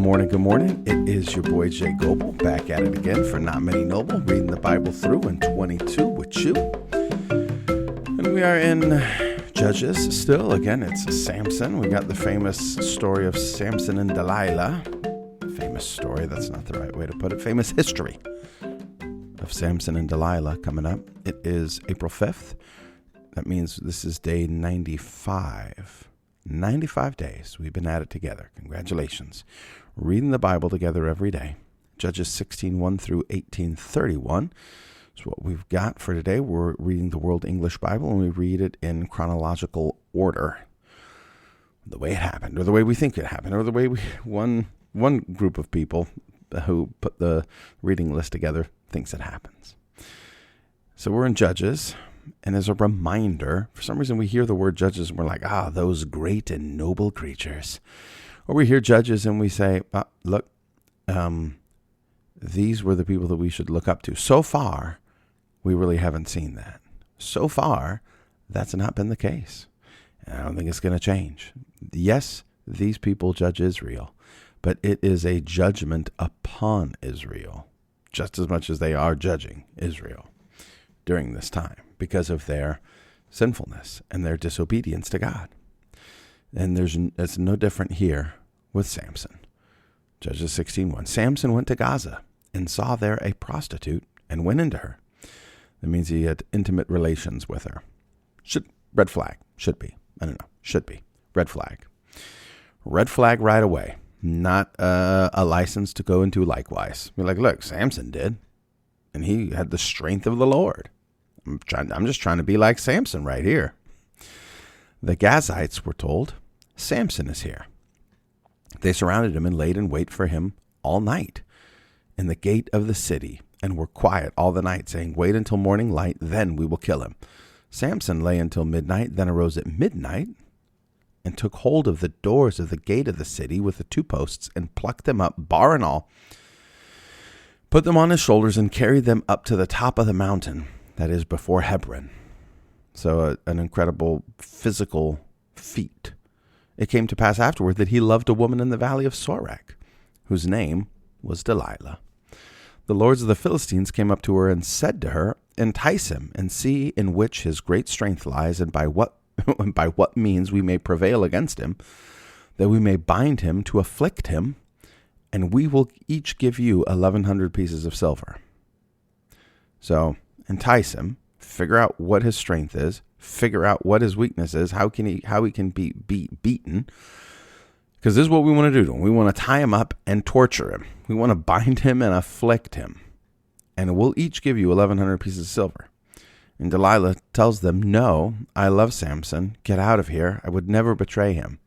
morning, good morning. It is your boy Jay Goble back at it again for Not Many Noble, reading the Bible through in 22 with you. And we are in Judges still. Again, it's Samson. We got the famous story of Samson and Delilah. Famous story, that's not the right way to put it. Famous history of Samson and Delilah coming up. It is April 5th. That means this is day 95. 95 days we've been at it together. Congratulations. Reading the Bible together every day. Judges 16:1 through 18:31 is what we've got for today. We're reading the World English Bible, and we read it in chronological order. The way it happened, or the way we think it happened, or the way one group of people who put the reading list together thinks it happens. So we're in Judges. And as a reminder, for some reason we hear the word judges and we're like, those great and noble creatures. Or we hear judges and we say, look, these were the people that we should look up to. So far, we really haven't seen that. So far, that's not been the case. And I don't think it's going to change. Yes, these people judge Israel, but it is a judgment upon Israel, just as much as they are judging Israel during this time, because of their sinfulness and their disobedience to God. And it's no different here with Samson. Judges 16:1. Samson went to Gaza and saw there a prostitute and went into her. That means he had intimate relations with her. Red flag. Should be. I don't know. Should be. Red flag. Red flag right away. Not a license to go into likewise. You're like, look, Samson did. And he had the strength of the Lord. I'm just trying to be like Samson right here. The Gazites were told, Samson is here. They surrounded him and laid in wait for him all night in the gate of the city and were quiet all the night, saying, wait until morning light, then we will kill him. Samson lay until midnight, then arose at midnight and took hold of the doors of the gate of the city with the two posts and plucked them up, bar and all, put them on his shoulders and carried them up to the top of the mountain that is before Hebron. So an incredible physical feat. It came to pass afterward that he loved a woman in the valley of Sorek, whose name was Delilah. The lords of the Philistines came up to her and said to her, entice him and see in which his great strength lies, and by what means we may prevail against him, that we may bind him to afflict him, and we will each give you 1,100 pieces of silver. So entice him, figure out what his strength is, figure out what his weakness is, how he can be beaten. Because this is what we want to do to him. We want to tie him up and torture him. We want to bind him and afflict him. And we'll each give you 1,100 pieces of silver. And Delilah tells them, no, I love Samson. Get out of here. I would never betray him.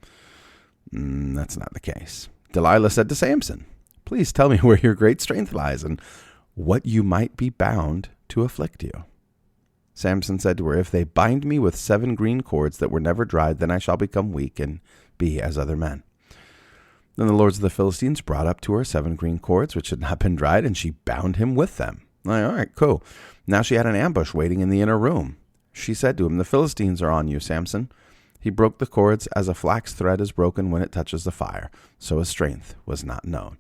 That's not the case. Delilah said to Samson, please tell me where your great strength lies and what you might be bound to afflict you. Samson said to her, if they bind me with 7 green cords that were never dried, then I shall become weak and be as other men. Then the lords of the Philistines brought up to her 7 green cords which had not been dried, and she bound him with them. All right, cool. Now she had an ambush waiting in the inner room. She said to him, the Philistines are on you, Samson. He broke the cords as a flax thread is broken when it touches the fire, so his strength was not known.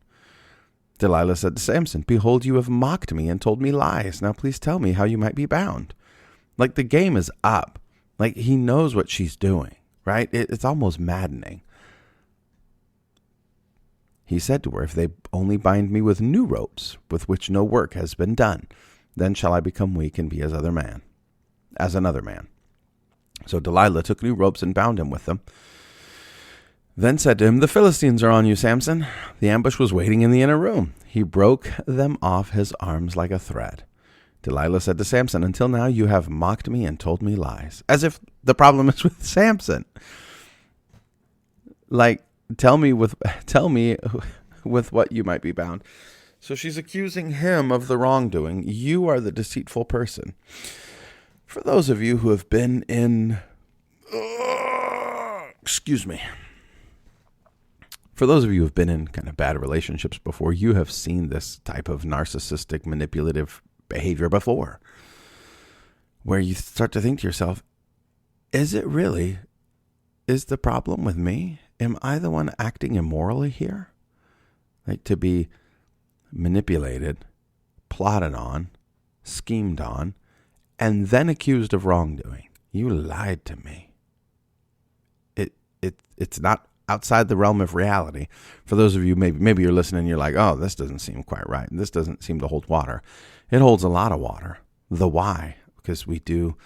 Delilah said to Samson, behold, you have mocked me and told me lies. Now please tell me how you might be bound. Like the game is up. Like he knows what she's doing, right? It's almost maddening. He said to her, if they only bind me with new ropes, with which no work has been done, then shall I become weak and be as another man. So Delilah took new ropes and bound him with them. Then said to him, the Philistines are on you, Samson. The ambush was waiting in the inner room. He broke them off his arms like a thread. Delilah said to Samson, until now you have mocked me and told me lies. As if the problem is with Samson. Like, tell me with what you might be bound. So she's accusing him of the wrongdoing. You are the deceitful person. For those of you who have been in... For those of you who have been in kind of bad relationships before, you have seen this type of narcissistic, manipulative behavior before, where you start to think to yourself, is it really Is the problem with me? Am I the one acting immorally here? like to be manipulated, plotted on, schemed on, and then accused of wrongdoing. You lied to me. It's not outside the realm of reality. For those of you, maybe you're listening and you're like, oh, this doesn't seem quite right. This doesn't seem to hold water. It holds a lot of water. The why? Because we do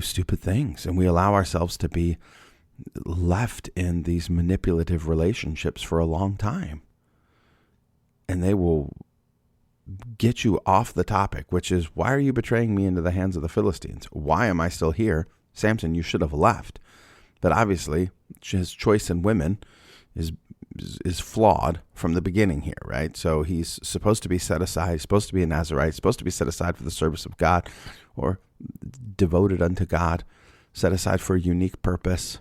stupid things, and we allow ourselves to be left in these manipulative relationships for a long time. And they will get you off the topic, which is, why are you betraying me into the hands of the Philistines? Why am I still here? Samson, you should have left. That obviously his choice in women is flawed from the beginning here, right? So he's supposed to be set aside, he's supposed to be a Nazirite, supposed to be set aside for the service of God, or devoted unto God, set aside for a unique purpose.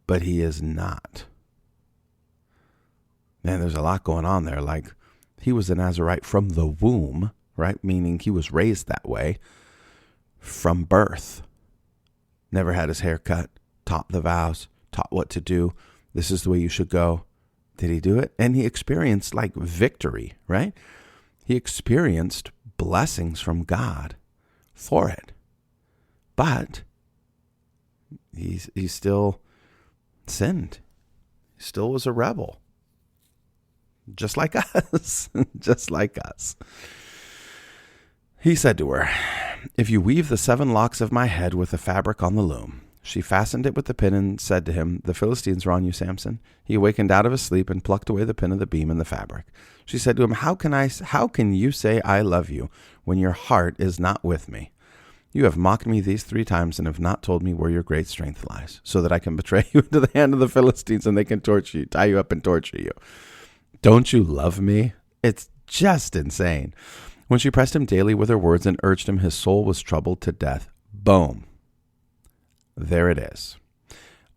But he is not. Man, there's a lot going on there. Like, he was a Nazirite from the womb, right? Meaning he was raised that way from birth. Never had his hair cut, taught the vows, taught what to do. This is the way you should go. Did he do it? And he experienced like victory, right? He experienced blessings from God for it. But he still sinned. He still was a rebel. Just like us. Just like us. He said to her, if you weave the 7 locks of my head with the fabric on the loom. She fastened it with the pin and said to him, the Philistines are on you, Samson. He awakened out of his sleep and plucked away the pin of the beam and the fabric. She said to him, how can you say I love you when your heart is not with me? You have mocked me these 3 times and have not told me where your great strength lies, so that I can betray you into the hand of the Philistines and they can torture you, tie you up and torture you. Don't you love me? It's just insane. When she pressed him daily with her words and urged him, his soul was troubled to death. Boom. There it is.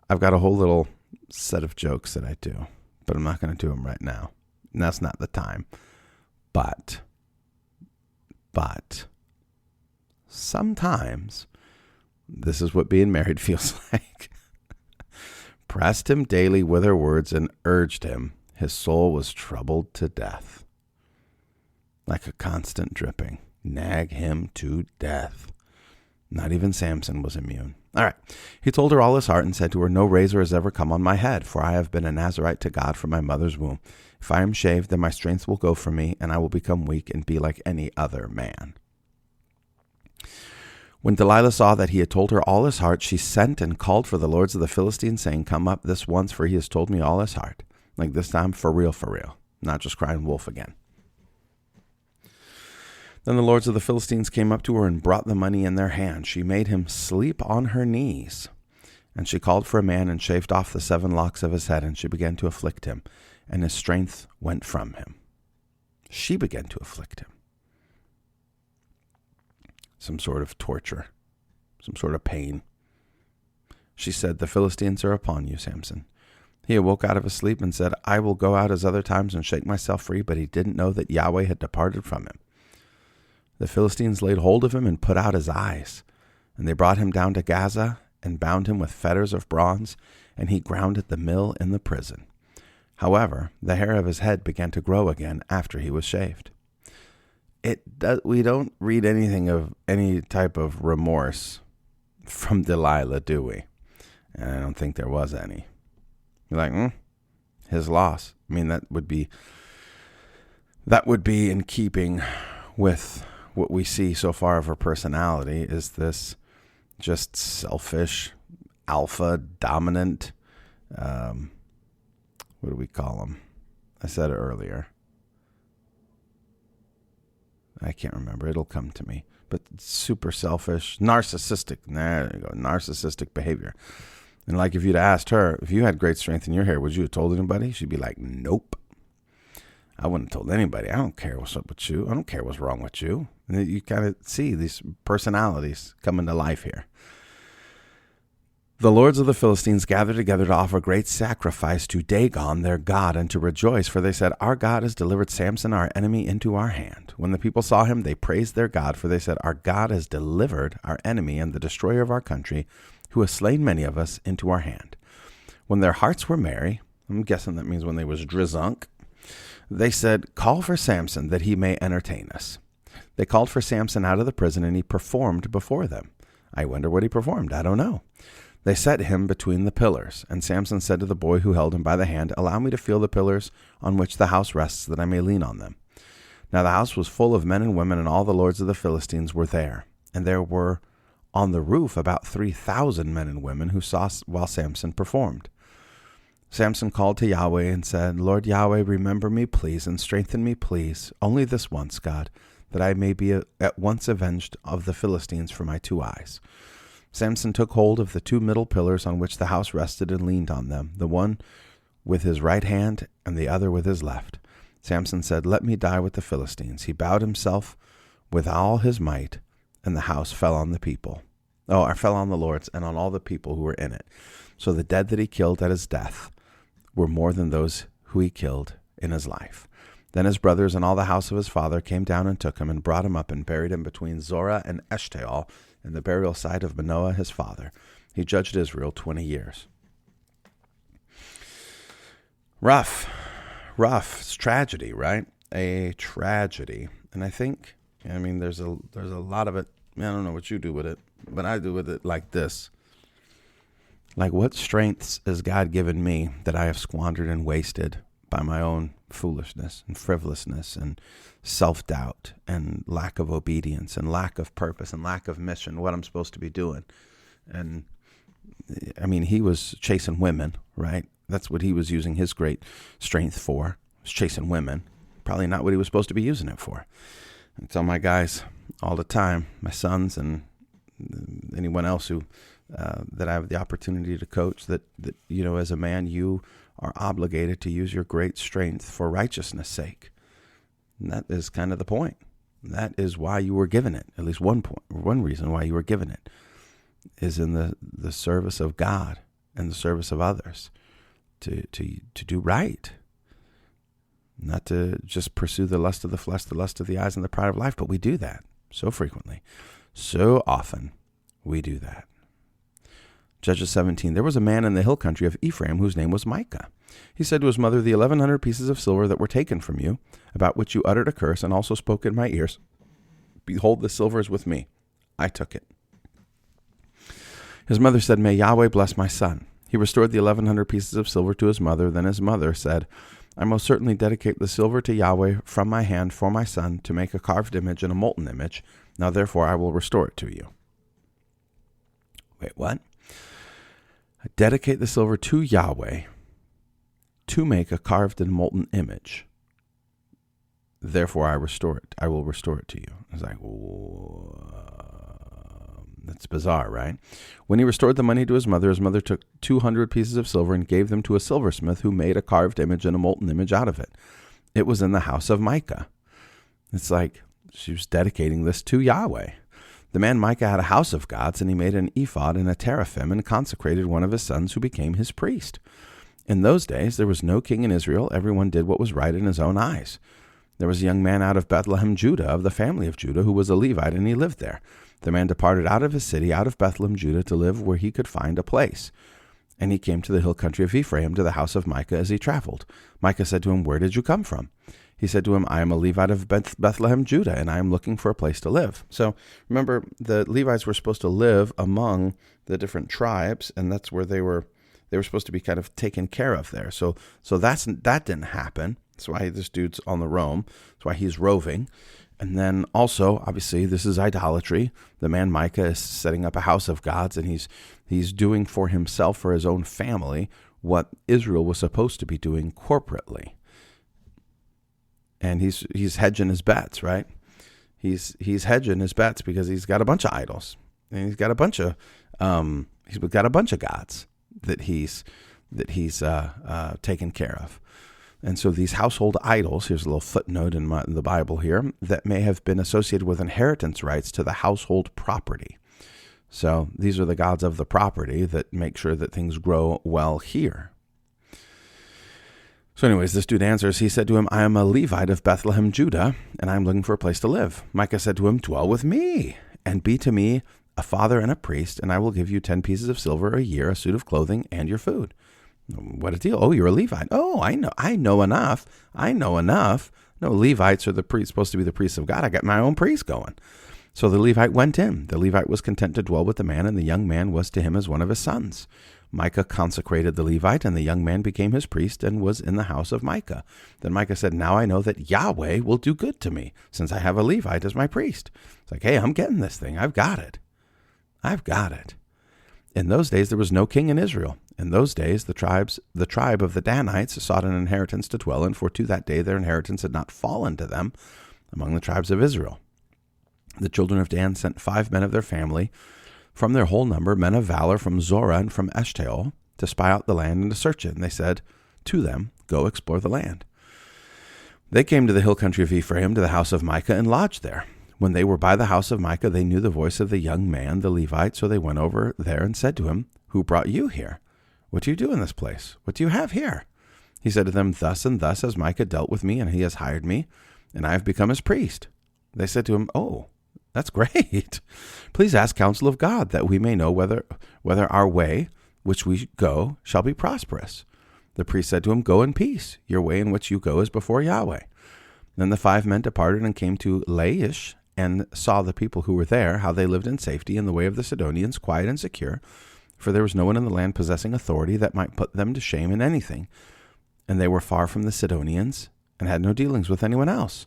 I've got a whole little set of jokes that I do, but I'm not going to do them right now. And that's not the time. But sometimes this is what being married feels like. Pressed him daily with her words and urged him. His soul was troubled to death. Like a constant dripping. Nag him to death. Not even Samson was immune. All right. He told her all his heart and said to her, no razor has ever come on my head, for I have been a Nazirite to God from my mother's womb. If I am shaved, then my strength will go from me, and I will become weak and be like any other man. When Delilah saw that he had told her all his heart, she sent and called for the lords of the Philistines, saying, come up this once, for he has told me all his heart. Like this time, for real, not just crying wolf again. Then the lords of the Philistines came up to her and brought the money in their hand. She made him sleep on her knees. And she called for a man and shaved off the 7 locks of his head, and she began to afflict him, and his strength went from him. She began to afflict him. Some sort of torture, some sort of pain. She said, the Philistines are upon you, Samson. He awoke out of his sleep and said, I will go out as other times and shake myself free, but he didn't know that Yahweh had departed from him. The Philistines laid hold of him and put out his eyes. And they brought him down to Gaza and bound him with fetters of bronze, and he ground at the mill in the prison. However, the hair of his head began to grow again after he was shaved. We don't read anything of any type of remorse from Delilah, do we? And I don't think there was any. You're like, his loss. I mean, that would be in keeping with what we see so far of her personality, is this just selfish, alpha, dominant, what do we call them? I said it earlier. I can't remember. It'll come to me. But super selfish, narcissistic. There you go. Narcissistic behavior. And like if you'd asked her, if you had great strength in your hair, would you have told anybody? She'd be like, nope. I wouldn't have told anybody. I don't care what's up with you. I don't care what's wrong with you. And you kind of see these personalities coming to life here. The lords of the Philistines gathered together to offer great sacrifice to Dagon, their god, and to rejoice, for they said, our God has delivered Samson, our enemy, into our hand. When the people saw him, they praised their God, for they said, our God has delivered our enemy and the destroyer of our country, who has slain many of us, into our hand. When their hearts were merry, I'm guessing that means when they was drizunk. They said, call for Samson that he may entertain us. They called for Samson out of the prison, and he performed before them. I wonder what he performed. I don't know. They set him between the pillars, and Samson said to the boy who held him by the hand, allow me to feel the pillars on which the house rests, that I may lean on them. Now the house was full of men and women, and all the lords of the Philistines were there. And there were on the roof about 3,000 men and women who saw while Samson performed. Samson called to Yahweh and said, Lord Yahweh, remember me, please, and strengthen me, please, only this once, God, that I may be at once avenged of the Philistines for my 2 eyes. Samson took hold of the 2 middle pillars on which the house rested and leaned on them, the one with his right hand and the other with his left. Samson said, let me die with the Philistines. He bowed himself with all his might, and the house fell on the people. Fell on the lords and on all the people who were in it. So the dead that he killed at his death were more than those who he killed in his life. Then his brothers and all the house of his father came down and took him and brought him up and buried him between Zorah and Eshtaol in the burial site of Manoah his father. He judged Israel 20 years. Rough. It's tragedy, right? A tragedy. And I think, there's a lot of it. I don't know what you do with it, but I do with it like this. Like, what strengths has God given me that I have squandered and wasted by my own foolishness and frivolousness and self-doubt and lack of obedience and lack of purpose and lack of mission, what I'm supposed to be doing? And he was chasing women, right? That's what he was using his great strength for, was chasing women. Probably not what he was supposed to be using it for. I tell my guys all the time, my sons and anyone else who that I have the opportunity to coach, that as a man, you are obligated to use your great strength for righteousness' sake. And that is kind of the point. That is why you were given it. At least one reason why you were given it is in the service of God and the service of others, to do right. Not to just pursue the lust of the flesh, the lust of the eyes, and the pride of life, but we do that so frequently. So often we do that. Judges 17, there was a man in the hill country of Ephraim whose name was Micah. He said to his mother, the 1,100 pieces of silver that were taken from you, about which you uttered a curse and also spoke in my ears, behold, the silver is with me. I took it. His mother said, may Yahweh bless my son. He restored the 1,100 pieces of silver to his mother. Then his mother said, I most certainly dedicate the silver to Yahweh from my hand for my son to make a carved image and a molten image. Now therefore I will restore it to you. Wait, what? I dedicate the silver to Yahweh to make a carved and molten image. Therefore I restore it. I will restore it to you. I was like, that's bizarre, right? When he restored the money to his mother took 200 pieces of silver and gave them to a silversmith who made a carved image and a molten image out of it. It was in the house of Micah. It's like she was dedicating this to Yahweh. The man Micah had a house of gods, and he made an ephod and a teraphim and consecrated one of his sons who became his priest. In those days there was no king in Israel. Everyone did what was right in his own eyes. There was a young man out of Bethlehem, Judah, of the family of Judah, who was a Levite, and he lived there. The man departed out of his city, out of Bethlehem, Judah, to live where he could find a place. And he came to the hill country of Ephraim, to the house of Micah, as he traveled. Micah said to him, where did you come from? He said to him, I am a Levite of Bethlehem, Judah, and I am looking for a place to live. So remember, the Levites were supposed to live among the different tribes, and that's where they were supposed to be kind of taken care of there. So that didn't happen. That's why this dude's on the roam. That's why he's roving. And then also, obviously, this is idolatry. The man Micah is setting up a house of gods, and he's doing for himself, for his own family, what Israel was supposed to be doing corporately. And he's hedging his bets, right? He's hedging his bets because he's got a bunch of idols, and he's got a bunch of gods that he's taken care of. And so these household idols, here's a little footnote in the Bible here, that may have been associated with inheritance rights to the household property. So these are the gods of the property that make sure that things grow well here. So anyways, this dude answers, he said to him, I am a Levite of Bethlehem, Judah, and I am looking for a place to live. Micah said to him, dwell with me, and be to me a father and a priest, and I will give you 10 pieces of silver a year, a suit of clothing, and your food. What a deal. Oh, you're a Levite. Oh, I know enough. No, Levites are supposed to be the priests of God. I got my own priest going. So the Levite went in. The Levite was content to dwell with the man, and the young man was to him as one of his sons. Micah consecrated the Levite, and the young man became his priest and was in the house of Micah. Then Micah said, now I know that Yahweh will do good to me, since I have a Levite as my priest. It's like, hey, I'm getting this thing. I've got it. In those days, there was no king in Israel. In those days, the tribe of the Danites sought an inheritance to dwell in, for to that day their inheritance had not fallen to them among the tribes of Israel. The children of Dan sent 5 men of their family from their whole number, men of valor from Zorah and from Eshtaol, to spy out the land and to search it. And they said to them, go explore the land. They came to the hill country of Ephraim, to the house of Micah, and lodged there. When they were by the house of Micah, they knew the voice of the young man, the Levite, so they went over there and said to him, who brought you here? What do you do in this place? What do you have here? He said to them, thus and thus has Micah dealt with me, and he has hired me, and I have become his priest. They said to him, oh, that's great. Please ask counsel of God, that we may know whether our way, which we go, shall be prosperous. The priest said to him, go in peace. Your way in which you go is before Yahweh. Then the 5 men departed and came to Laish, and saw the people who were there, how they lived in safety in the way of the Sidonians, quiet and secure, for there was no one in the land possessing authority that might put them to shame in anything. And they were far from the Sidonians, and had no dealings with anyone else.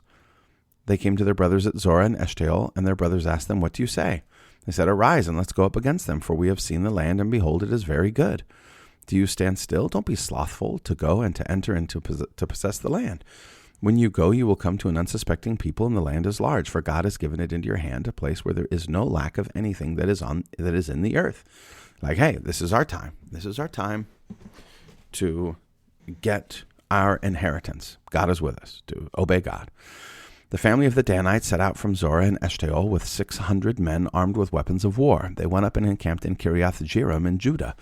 They came to their brothers at Zorah and Eshtaol, and their brothers asked them, what do you say? They said, arise, and let's go up against them, for we have seen the land, and behold, it is very good. Do you stand still? Don't be slothful to go and to enter into to possess the land. When you go, you will come to an unsuspecting people, and the land is large, for God has given it into your hand, a place where there is no lack of anything that is in the earth. Like, hey, this is our time. This is our time to get our inheritance. God is with us, to obey God. The family of the Danites set out from Zorah and Eshtaol with 600 men armed with weapons of war. They went up and encamped in Kiriath Jearim in Judah.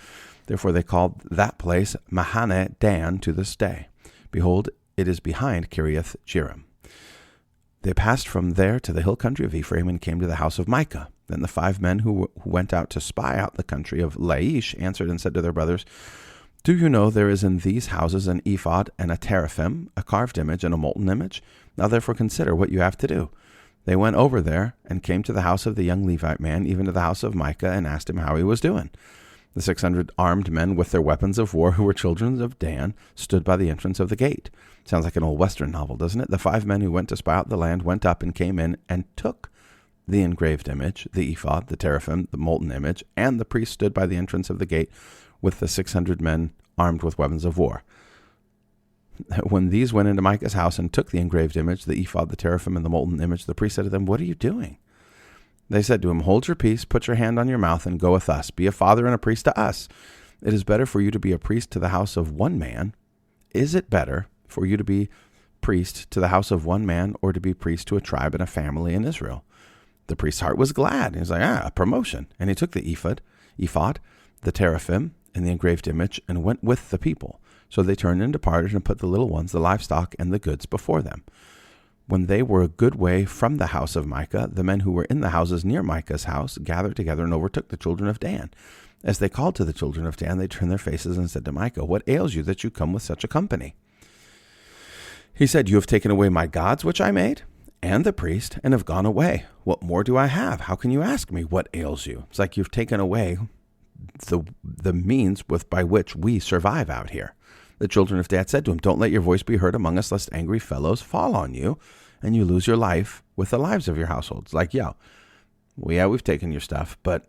Therefore they called that place Mahane Dan to this day. Behold, it is behind Kiriath Jearim. They passed from there to the hill country of Ephraim and came to the house of Micah. Then the 5 men who went out to spy out the country of Laish answered and said to their brothers, do you know there is in these houses an ephod and a teraphim, a carved image and a molten image? Now therefore consider what you have to do. They went over there and came to the house of the young Levite man, even to the house of Micah, and asked him how he was doing. The 600 armed men with their weapons of war, who were children of Dan, stood by the entrance of the gate. Sounds like an old Western novel, doesn't it? The 5 men who went to spy out the land went up and came in and took the engraved image, the ephod, the teraphim, the molten image, and the priest stood by the entrance of the gate with the 600 men armed with weapons of war. When these went into Micah's house and took the engraved image, the ephod, the teraphim, and the molten image, the priest said to them, what are you doing? They said to him, hold your peace, put your hand on your mouth, and go with us. Be a father and a priest to us. It is better for you to be a priest to the house of one man. Is it better for you to be priest to the house of one man, or to be priest to a tribe and a family in Israel? The priest's heart was glad. He was like, a promotion. And he took the ephod, the teraphim, and the engraved image, and went with the people. So they turned and departed and put the little ones, the livestock, and the goods before them. When they were a good way from the house of Micah, the men who were in the houses near Micah's house gathered together and overtook the children of Dan. As they called to the children of Dan, they turned their faces and said to Micah, what ails you that you come with such a company? He said, you have taken away my gods which I made, and the priest, and have gone away. What more do I have? How can you ask me what ails you? It's like you've taken away the means by which we survive out here. The children of Dan said to him, don't let your voice be heard among us, lest angry fellows fall on you, and you lose your life with the lives of your households. Like, we've taken your stuff, but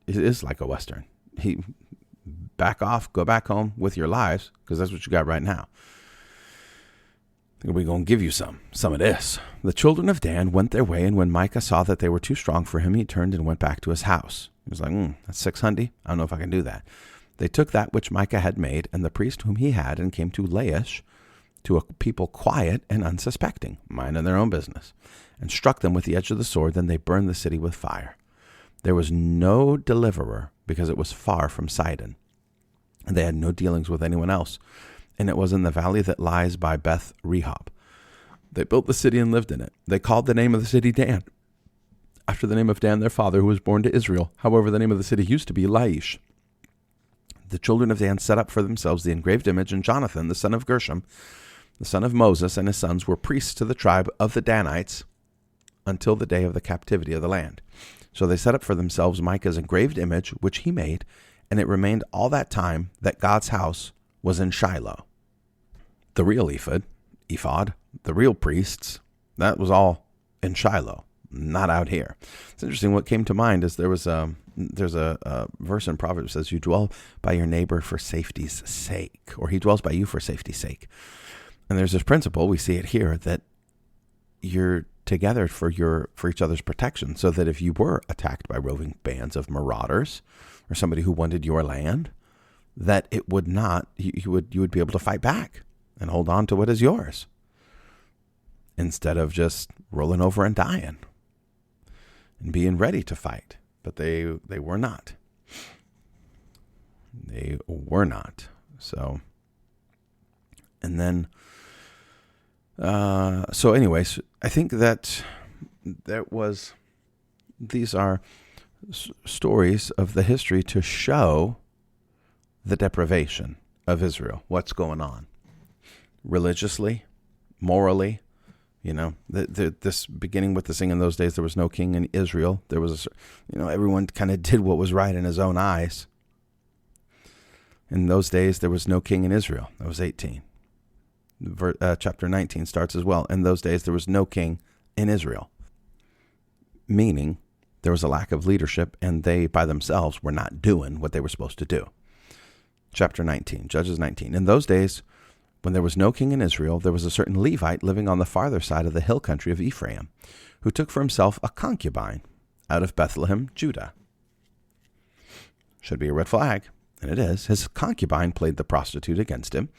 it is like a Western. Back off, go back home with your lives, because that's what you got right now. We're going to give you some of this. The children of Dan went their way, and when Micah saw that they were too strong for him, he turned and went back to his house. He was like, that's 600. I don't know if I can do that. They took that which Micah had made, and the priest whom he had, and came to Laish, to a people quiet and unsuspecting, minding their own business, and struck them with the edge of the sword. Then they burned the city with fire. There was no deliverer, because it was far from Sidon, and they had no dealings with anyone else, and it was in the valley that lies by Beth Rehob. They built the city and lived in it. They called the name of the city Dan, after the name of Dan their father, who was born to Israel. However, the name of the city used to be Laish. The children of Dan set up for themselves the engraved image, and Jonathan, the son of Gershom, the son of Moses, and his sons were priests to the tribe of the Danites until the day of the captivity of the land. So they set up for themselves Micah's engraved image, which he made, and it remained all that time that God's house was in Shiloh. The real ephod, the real priests, that was all in Shiloh, not out here. It's interesting. What came to mind is there's a verse in Proverbs that says, you dwell by your neighbor for safety's sake, or he dwells by you for safety's sake. And there's this principle, we see it here, that you're together for each other's protection, so that if you were attacked by roving bands of marauders or somebody who wanted your land, that it would not, you would be able to fight back and hold on to what is yours, instead of just rolling over and dying and being ready to fight. But they were not. They were not. So, and then, so anyways, I think that these are stories of the history to show the deprivation of Israel, what's going on religiously, morally. This beginning with the saying, in those days there was no king in Israel. There was, everyone kind of did what was right in his own eyes. In those days there was no king in Israel. That was 18. Chapter 19 starts as well. In those days there was no king in Israel. Meaning there was a lack of leadership, and they by themselves were not doing what they were supposed to do. Chapter 19, Judges 19. In those days, when there was no king in Israel, there was a certain Levite living on the farther side of the hill country of Ephraim, who took for himself a concubine out of Bethlehem, Judah. Should be a red flag, and it is. His concubine played the prostitute against him,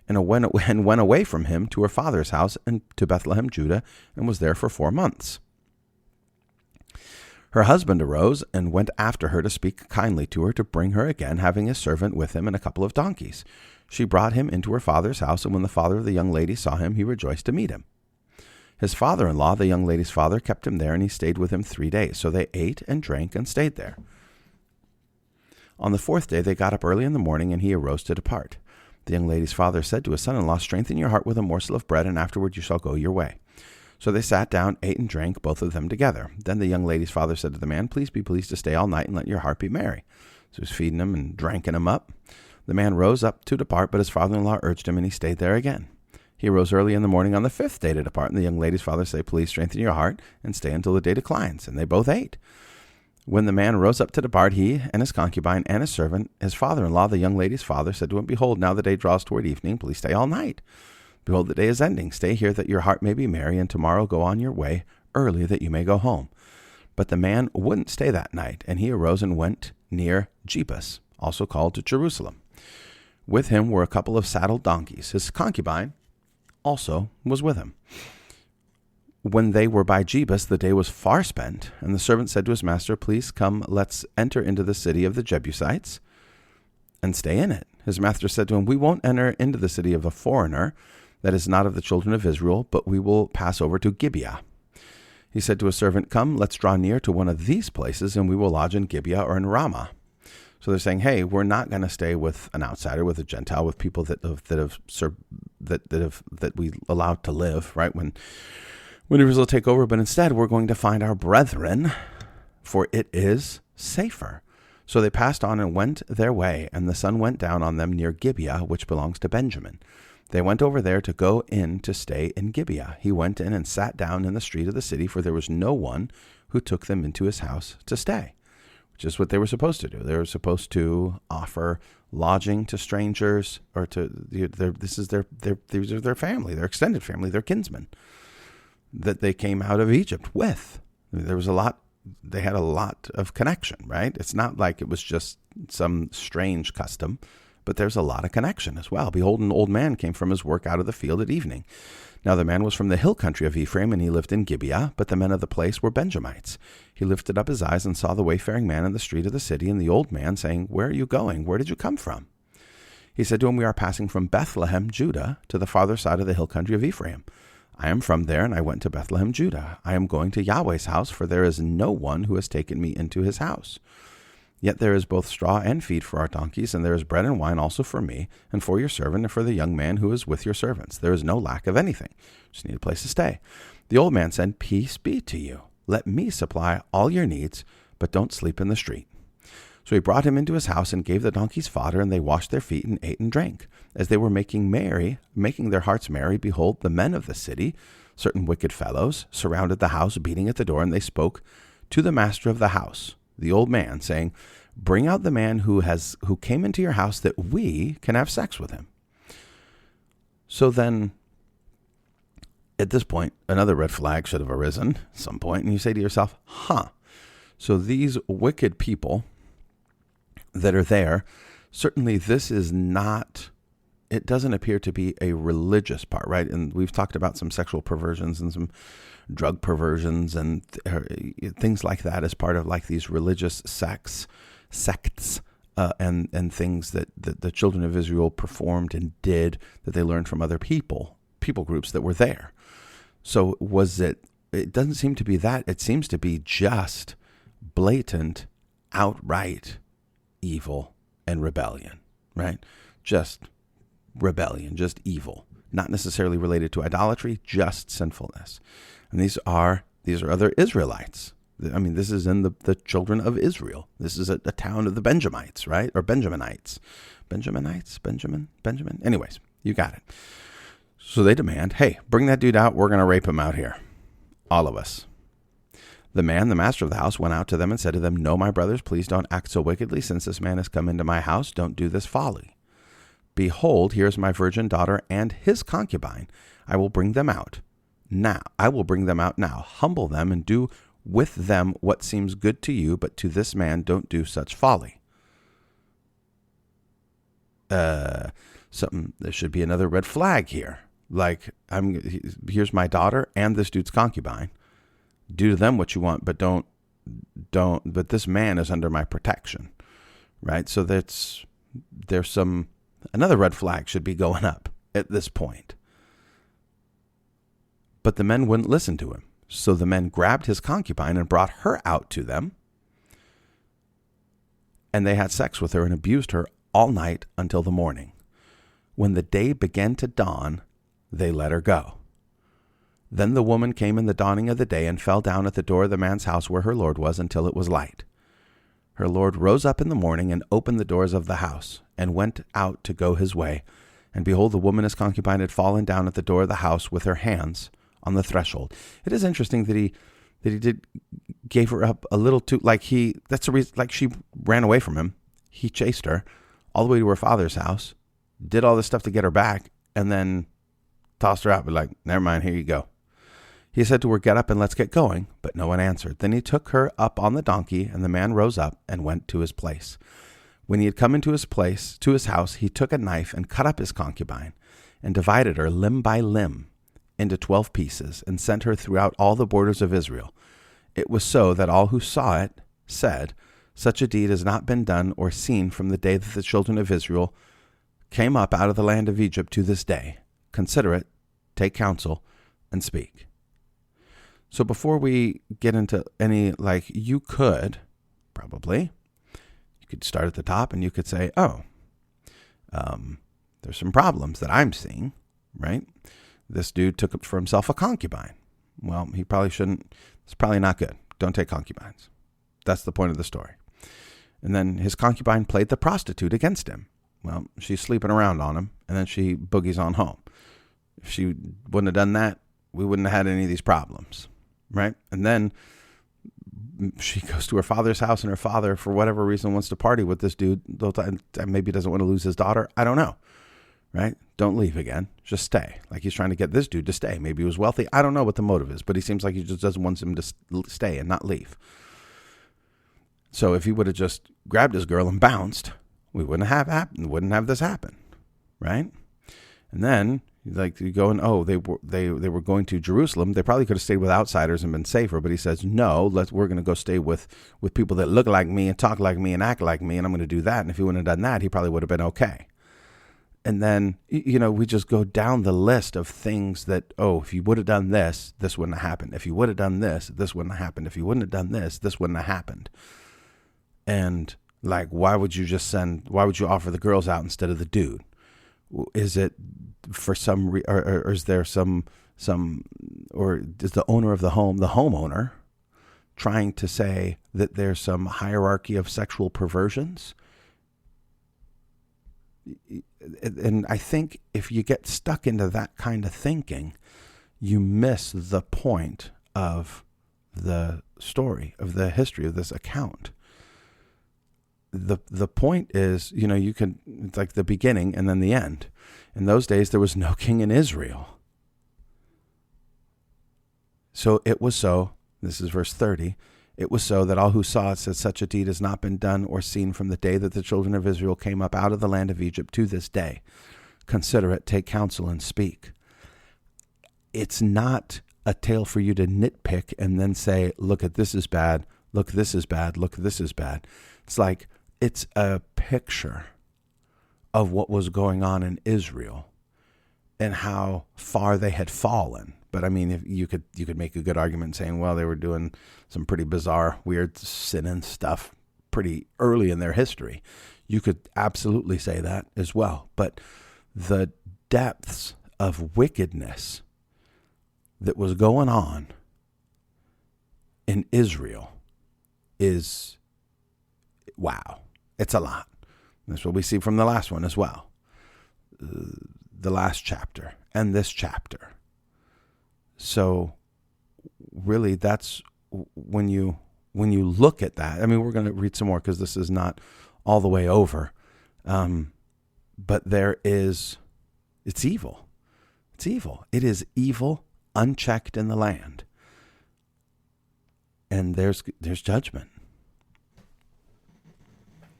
and went away from him to her father's house and to Bethlehem, Judah, and was there for 4 months. Her husband arose and went after her to speak kindly to her, to bring her again, having his servant with him and a couple of donkeys. She brought him into her father's house, and when the father of the young lady saw him, he rejoiced to meet him. His father-in-law, the young lady's father, kept him there, and he stayed with him 3 days. So they ate and drank and stayed there. On the 4th day they got up early in the morning, and he arose to depart. The young lady's father said to his son-in-law, strengthen your heart with a morsel of bread, and afterward you shall go your way. So they sat down, ate and drank, both of them together. Then the young lady's father said to the man, please be pleased to stay all night, and let your heart be merry. So he was feeding him and dranking him up. The man rose up to depart, but his father-in-law urged him, and he stayed there again. He arose early in the morning on the 5th day to depart, and the young lady's father said, please strengthen your heart, and stay until the day declines. And they both ate. When the man rose up to depart, he and his concubine and his servant, his father-in-law, the young lady's father, said to him, behold, now the day draws toward evening. Please stay all night. Behold, the day is ending. Stay here that your heart may be merry, and tomorrow go on your way early that you may go home. But the man wouldn't stay that night, and he arose and went near Jebus, also called to Jerusalem. With him were a couple of saddled donkeys. His concubine also was with him. When they were by Jebus, the day was far spent, and the servant said to his master, please come, let's enter into the city of the Jebusites and stay in it. His master said to him, we won't enter into the city of a foreigner that is not of the children of Israel, but we will pass over to Gibeah. He said to his servant, come, let's draw near to one of these places, and we will lodge in Gibeah or in Ramah. So they're saying, hey, we're not going to stay with an outsider, with a Gentile, with people that we allowed to live, right? When Israel take over, but instead we're going to find our brethren, for it is safer. So they passed on and went their way, and the sun went down on them near Gibeah, which belongs to Benjamin. They went over there to go in to stay in Gibeah. He went in and sat down in the street of the city, for there was no one who took them into his house to stay, which is what they were supposed to do. They were supposed to offer lodging to strangers, or these are their family, their extended family, their kinsmen that they came out of Egypt with. There was they had a lot of connection, right? It's not like it was just some strange custom, but there's a lot of connection as well. Behold, an old man came from his work out of the field at evening. Now the man was from the hill country of Ephraim, and he lived in Gibeah, but the men of the place were Benjamites. He lifted up his eyes and saw the wayfaring man in the street of the city, and the old man, saying, where are you going? Where did you come from? He said to him, we are passing from Bethlehem, Judah, to the farther side of the hill country of Ephraim. I am from there, and I went to Bethlehem, Judah. I am going to Yahweh's house, for there is no one who has taken me into his house. Yet there is both straw and feed for our donkeys, and there is bread and wine also for me, and for your servant, and for the young man who is with your servants. There is no lack of anything. Just need a place to stay. The old man said, Peace be to you. Let me supply all your needs, but don't sleep in the street. So he brought him into his house and gave the donkeys fodder, and they washed their feet and ate and drank. As they were making their hearts merry, behold, the men of the city, certain wicked fellows, surrounded the house, beating at the door, and they spoke to the master of the house, the old man, saying, Bring out the man who came into your house, that we can have sex with him. So then, at this point, another red flag should have arisen at some point, and you say to yourself, so these wicked people that are there, certainly this is not, it doesn't appear to be a religious part, right? And we've talked about some sexual perversions and some drug perversions and things like that as part of like these religious sects and things that the children of Israel performed and did that they learned from other people groups that were there. So it doesn't seem to be that. It seems to be just blatant, outright evil and rebellion, right? Just rebellion, just evil, not necessarily related to idolatry, just sinfulness. And these are other Israelites. I mean, this is in the children of Israel. This is a town of the Benjamites, right? Or Benjaminites. Benjamin? Anyways, you got it. So they demand, hey, bring that dude out. We're going to rape him out here. All of us. The master of the house, went out to them and said to them, No, my brothers, please don't act so wickedly. Since this man has come into my house, don't do this folly. Behold, here is my virgin daughter and his concubine. I will bring them out now. Humble them and do with them what seems good to you, but to this man don't do such folly. There should be another red flag here. Like, here's my daughter and this dude's concubine. Do to them what you want, but but this man is under my protection, right? So another red flag should be going up at this point. But the men wouldn't listen to him. So the men grabbed his concubine and brought her out to them. And they had sex with her and abused her all night until the morning. When the day began to dawn, they let her go. Then the woman came in the dawning of the day and fell down at the door of the man's house where her lord was until it was light. Her lord rose up in the morning and opened the doors of the house and went out to go his way. And behold, the woman, his concubine, had fallen down at the door of the house with her hands on the threshold. It is interesting that he gave her up a little too, that's the reason, like she ran away from him. He chased her all the way to her father's house, did all this stuff to get her back, and then tossed her out, but like, never mind, here you go. He said to her, Get up and let's get going. But no one answered. Then he took her up on the donkey, and the man rose up and went to his place. When he had come into his place, to his house, he took a knife and cut up his concubine and divided her limb by limb into 12 pieces and sent her throughout all the borders of Israel. It was so that all who saw it said, Such a deed has not been done or seen from the day that the children of Israel came up out of the land of Egypt to this day. Consider it, take counsel, and speak. So before we get into any, you could start at the top and you could say, there's some problems that I'm seeing, right? This dude took for himself a concubine. Well, he probably shouldn't. It's probably not good. Don't take concubines. That's the point of the story. And then his concubine played the prostitute against him. Well, she's sleeping around on him, and then she boogies on home. If she wouldn't have done that, we wouldn't have had any of these problems. Right? And then she goes to her father's house, and her father, for whatever reason, wants to party with this dude. Maybe doesn't want to lose his daughter. I don't know. Right? Don't leave again. Just stay. Like he's trying to get this dude to stay. Maybe he was wealthy. I don't know what the motive is, but he seems like he just doesn't want him to stay and not leave. So if he would have just grabbed his girl and bounced, we wouldn't have this happen. Right? And then you go and they were going to Jerusalem. They probably could have stayed with outsiders and been safer, but he says, no, we're going to go stay with people that look like me and talk like me and act like me, and I'm going to do that. And if he wouldn't have done that, he probably would have been okay. And then, we just go down the list of things that, if you would have done this, this wouldn't have happened. If you would have done this, this wouldn't have happened. If you wouldn't have done this, this wouldn't have happened. And Like, why would you offer the girls out instead of the dude? Is it for some, or is there or is the owner of the home, the homeowner, trying to say that there's some hierarchy of sexual perversions? And I think if you get stuck into that kind of thinking, you miss the point of the story, of the history of this account. The point is, it's like the beginning and then the end. In those days, there was no king in Israel. So it was so, this is verse 30, it was so that all who saw it said, such a deed has not been done or seen from the day that the children of Israel came up out of the land of Egypt to this day. Consider it, take counsel, and speak. It's not a tale for you to nitpick and then say, look at this is bad, look, this is bad, look, this is bad. It's like, it's a picture of what was going on in Israel and how far they had fallen. But I mean, if you could make a good argument saying, well, they were doing some pretty bizarre, weird sinning stuff pretty early in their history. You could absolutely say that as well. But the depths of wickedness that was going on in Israel is, wow, it's a lot. That's what we see from the last one as well. The last chapter and this chapter. So really, that's when you look at that. I mean, we're going to read some more because this is not all the way over. But it's evil. It's evil. It is evil unchecked in the land. And there's judgment.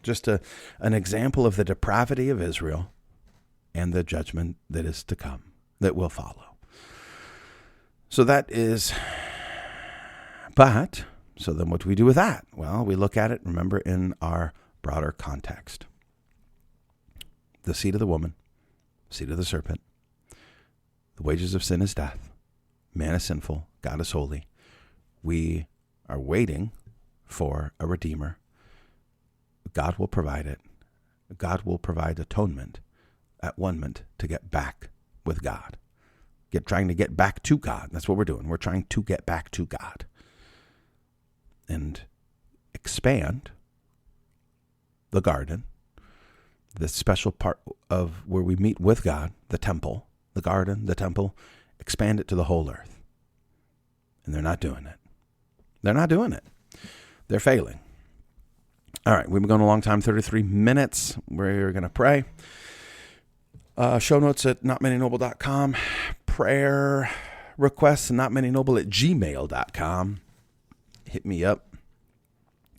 Just an example of the depravity of Israel and the judgment that is to come, that will follow. So so then what do we do with that? Well, we look at it, remember, in our broader context. The seed of the woman, seed of the serpent. The wages of sin is death. Man is sinful. God is holy. We are waiting for a Redeemer. God will provide it. God will provide atonement, at-one-ment to get back with God. Trying to get back to God. That's what we're doing. We're trying to get back to God. And expand the garden, the special part of where we meet with God, the temple, the garden, the temple, expand it to the whole earth. And they're not doing it. They're not doing it. They're failing. All right, we've been going a long time, 33 minutes. We're going to pray. Show notes at notmanynoble.com. Prayer requests, notmanynoble@gmail.com. Hit me up.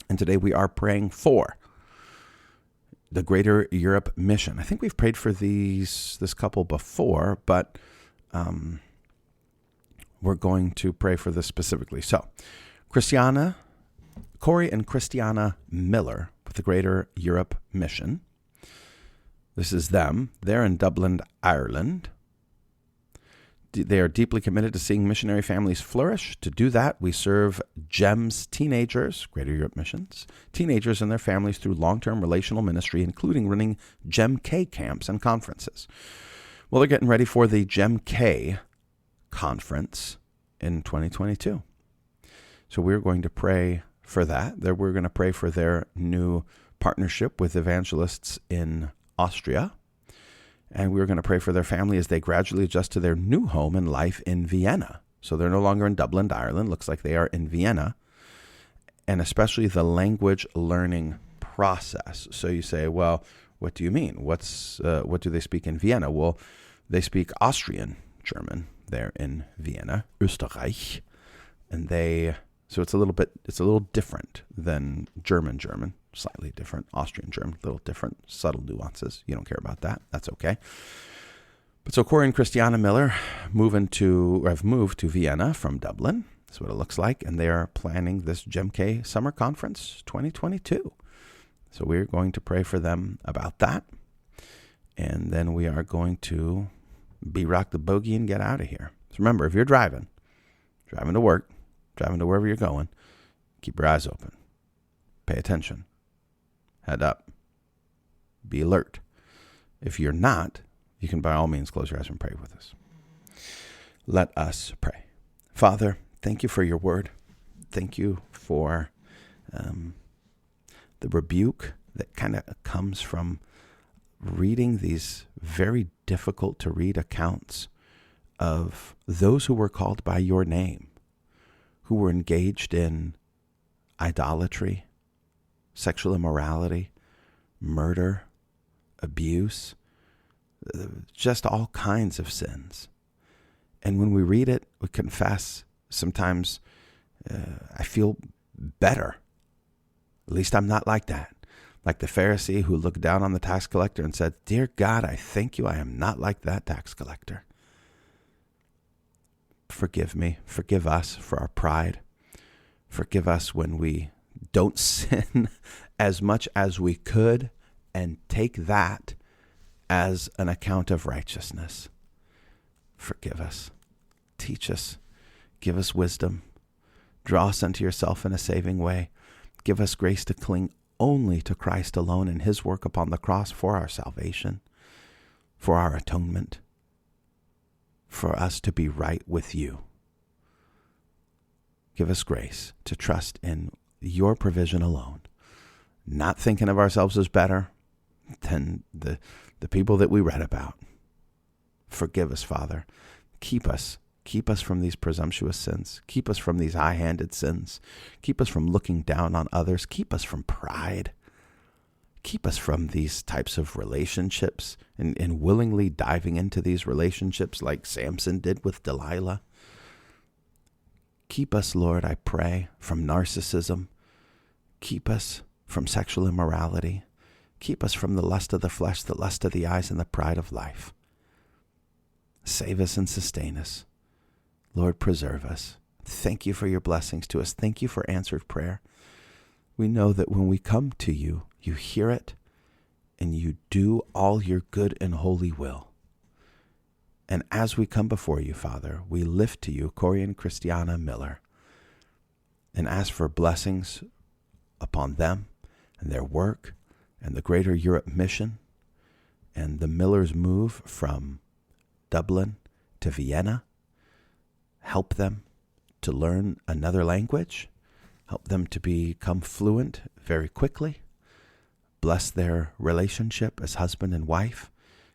And today we are praying for the Greater Europe Mission. I think we've prayed for this couple before, but we're going to pray for this specifically. So, Corey and Christiana Miller with the Greater Europe Mission. This is them. They're in Dublin, Ireland. They are deeply committed to seeing missionary families flourish. To do that, we serve GEMS teenagers, Greater Europe Missions, teenagers and their families through long-term relational ministry, including running GEM-K camps and conferences. Well, they're getting ready for the GEM-K conference in 2022. So we're going to pray for that. We're going to pray for their new partnership with evangelists in Austria. And we're going to pray for their family as they gradually adjust to their new home and life in Vienna. So they're no longer in Dublin, Ireland. Looks like they are in Vienna. And especially the language learning process. So you say, well, what do you mean? What do they speak in Vienna? Well, they speak Austrian German there in Vienna, Österreich. And so it's a little different than German, slightly different. Austrian German, a little different, subtle nuances. You don't care about that. That's okay. But so Corey and Christiana Miller have moved to Vienna from Dublin. That's what it looks like. And they are planning this GEM-K Summer Conference 2022. So we're going to pray for them about that. And then we are going to rock the bogey and get out of here. So remember, if you're driving to work, driving to wherever you're going, keep your eyes open. Pay attention. head up. Be alert. If you're not, you can by all means close your eyes and pray with us. Let us pray. Father, thank you for your word. Thank you for the rebuke that kind of comes from reading these very difficult to read accounts of those who were called by your name, who were engaged in idolatry, sexual immorality, murder, abuse, just all kinds of sins. And when we read it, we confess, sometimes I feel better. At least I'm not like that. Like the Pharisee who looked down on the tax collector and said, "Dear God, I thank you I am not like that tax collector." Forgive me. Forgive us for our pride. Forgive us when we don't sin as much as we could and take that as an account of righteousness. Forgive us. Teach us. Give us wisdom. Draw us unto yourself in a saving way. Give us grace to cling only to Christ alone and his work upon the cross for our salvation, for our atonement, for us to be right with you. Give us grace to trust in your provision alone, not thinking of ourselves as better than the people that we read about. Forgive us, Father. Keep us from these presumptuous sins. Keep us from these high-handed sins. Keep us from looking down on others. Keep us from pride. Keep us from these types of relationships and willingly diving into these relationships like Samson did with Delilah. Keep us, Lord, I pray, from narcissism. Keep us from sexual immorality. Keep us from the lust of the flesh, the lust of the eyes, and the pride of life. Save us and sustain us. Lord, preserve us. Thank you for your blessings to us. Thank you for answered prayer. We know that when we come to you, you hear it and you do all your good and holy will. And as we come before you, Father, we lift to you Corey and Christiana Miller and ask for blessings upon them and their work and the Greater Europe mission and the Millers' move from Dublin to Vienna. Help them to learn another language. Help them to become fluent very quickly. Bless their relationship as husband and wife.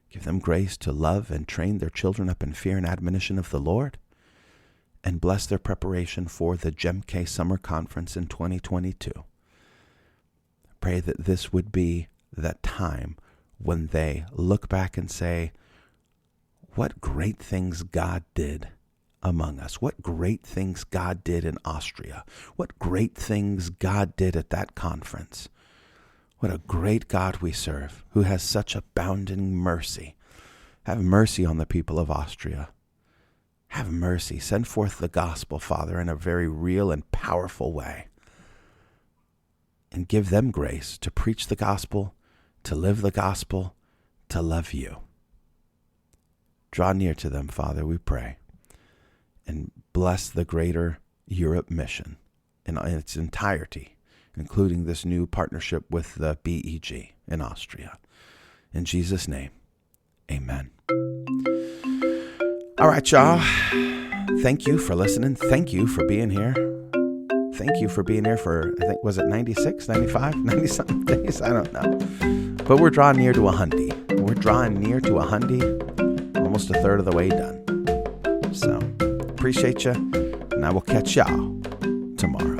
Give them grace to love and train their children up in fear and admonition of the Lord. And bless their preparation for the GEMK Summer Conference in 2022. Pray that this would be that time when they look back and say, what great things God did among us. What great things God did in Austria. What great things God did at that conference. What a great God we serve, who has such abounding mercy. Have mercy on the people of Austria. Have mercy. Send forth the gospel, Father, in a very real and powerful way. And give them grace to preach the gospel, to live the gospel, to love you. Draw near to them, Father, we pray. And bless the Greater Europe mission in its entirety, including this new partnership with the BEG in Austria. In Jesus' name, amen. All right, y'all. Thank you for listening. Thank you for being here. Thank you for being here for, I think, was it 96, 95, 90-something days? I don't know. But we're drawing near to 100. We're drawing near to 100, almost a third of the way done. So, appreciate you, and I will catch y'all tomorrow.